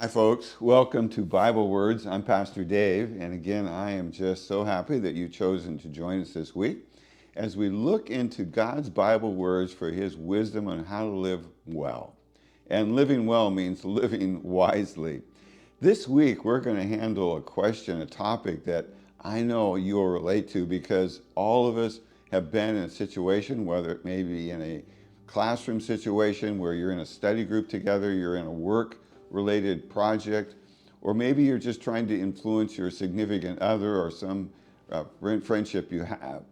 Hi, folks. Welcome to Bible Words. I'm Pastor Dave, and again, I am just so happy that you've chosen to join us this week as we look into God's Bible words for His wisdom on how to live well. And living well means living wisely. This week, we're going to handle a question, a topic that I know you'll relate to because all of us have been in a situation, whether it may be in a classroom situation where you're in a study group together, you're in a work related project, or maybe you're just trying to influence your significant other or some friendship you have.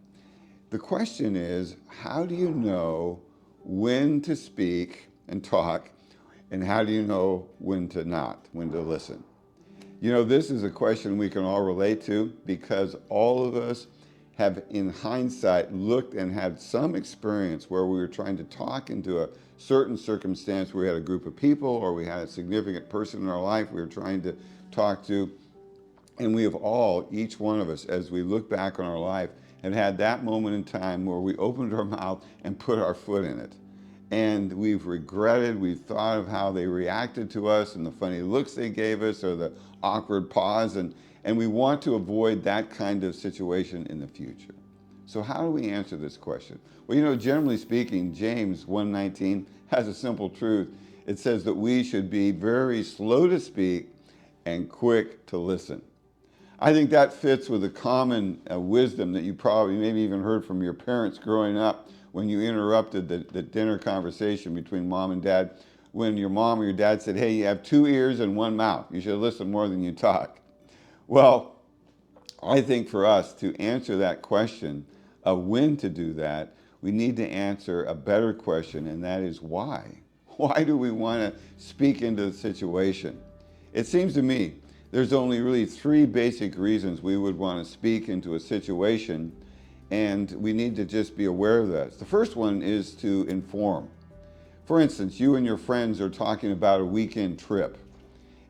The question is, how do you know when to speak and talk, and how do you know when to not, when to listen? You know, this is a question we can all relate to because all of us have, in hindsight, looked and had some experience where we were trying to talk into a certain circumstance. We had a group of people or we had a significant person in our life we were trying to talk to. And we have all, each one of us, as we look back on our life, have had that moment in time where we opened our mouth and put our foot in it. And we've regretted, we've thought of how they reacted to us and the funny looks they gave us or the awkward pause. And we want to avoid that kind of situation in the future. So how do we answer this question? Well, you know, generally speaking, James 1:19 has a simple truth. It says that we should be very slow to speak and quick to listen. I think that fits with the common wisdom that you probably maybe even heard from your parents growing up when you interrupted the dinner conversation between mom and dad. When your mom or your dad said, hey, you have two ears and one mouth. You should listen more than you talk. Well, I think for us to answer that question of when to do that, we need to answer a better question, and that is why? Why do we want to speak into the situation? It seems to me there's only really three basic reasons we would want to speak into a situation, and we need to just be aware of that. The first one is to inform. For instance, you and your friends are talking about a weekend trip,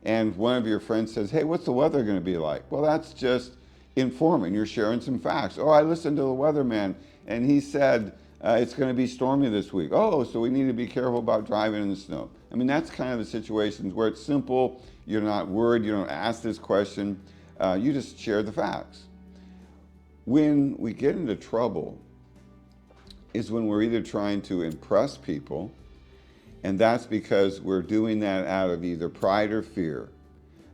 and one of your friends says, hey, what's the weather going to be like? Well, that's just informing. You're sharing some facts. Oh, I listened to the weatherman, and he said it's going to be stormy this week. Oh, so we need to be careful about driving in the snow. I mean, that's kind of the situations where it's simple. You're not worried. You don't ask this question. You just share the facts. When we get into trouble is when we're either trying to impress people, and that's because we're doing that out of either pride or fear.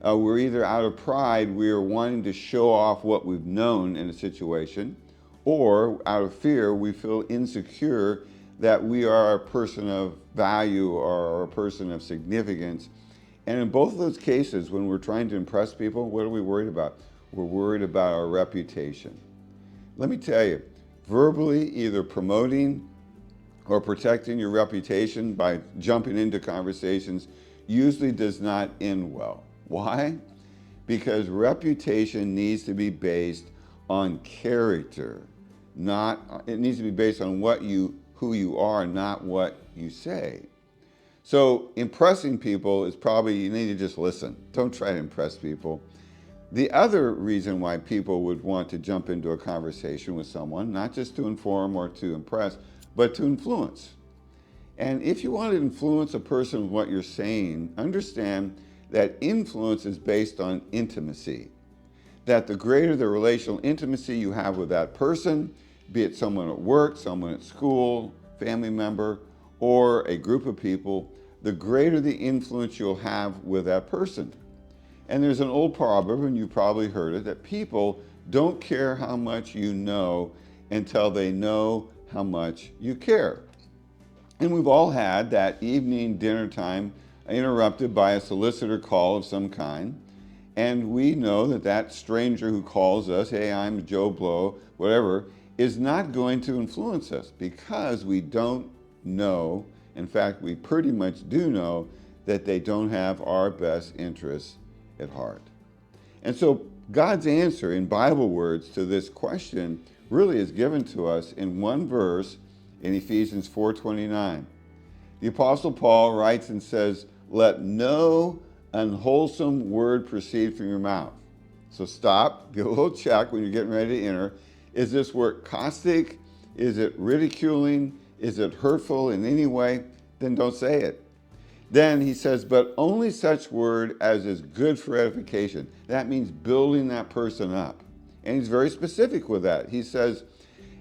We're either out of pride, we are wanting to show off what we've known in a situation, or out of fear, we feel insecure that we are a person of value or a person of significance. And in both of those cases, when we're trying to impress people, what are we worried about? We're worried about our reputation. Let me tell you, verbally either promoting or protecting your reputation by jumping into conversations usually does not end well. Why? Because reputation needs to be based on character, not it needs to be based on who you are, not what you say. So impressing people is probably you need to just listen. Don't try to impress people. The other reason why people would want to jump into a conversation with someone, not just to inform or to impress, but to influence. And if you want to influence a person with what you're saying, understand that influence is based on intimacy. That the greater the relational intimacy you have with that person, be it someone at work, someone at school, family member, or a group of people, the greater the influence you'll have with that person. And there's an old proverb, and you've probably heard it, that people don't care how much you know until they know how much you care. And we've all had that evening dinner time interrupted by a solicitor call of some kind. And we know that that stranger who calls us, hey, I'm Joe Blow, whatever, is not going to influence us because we don't know. In fact, we pretty much do know that they don't have our best interests at heart. And so God's answer in Bible words to this question really is given to us in one verse in Ephesians 4:29. The Apostle Paul writes and says, let no unwholesome word proceed from your mouth. So stop, give a little check when you're getting ready to enter. Is this word caustic? Is it ridiculing? Is it hurtful in any way? Then don't say it. Then he says, but only such word as is good for edification. That means building that person up. And he's very specific with that. He says,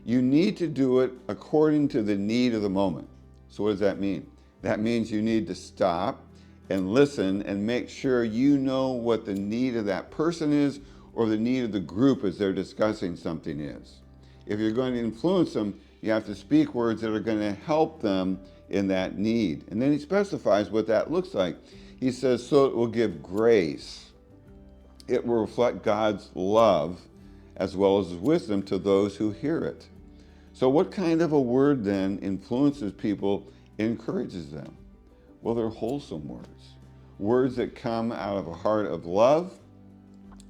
you need to do it according to the need of the moment. So what does that mean? That means you need to stop and listen and make sure you know what the need of that person is or the need of the group as they're discussing something is. If you're going to influence them, you have to speak words that are going to help them in that need. And then he specifies what that looks like. He says, so it will give grace. It will reflect God's love as well as his wisdom to those who hear it. So what kind of a word then influences people, encourages them? Well, they're wholesome words. Words that come out of a heart of love,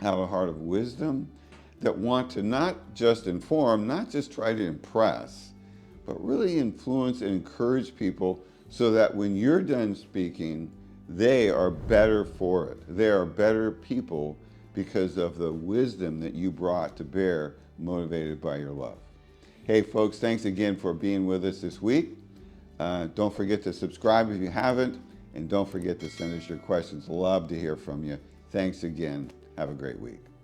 out of a heart of wisdom, that want to not just inform, not just try to impress, but really influence and encourage people so that when you're done speaking, they are better for it. They are better people because of the wisdom that you brought to bear, motivated by your love. Hey folks, thanks again for being with us this week. Don't forget to subscribe if you haven't, and don't forget to send us your questions. Love to hear from you. Thanks again. Have a great week.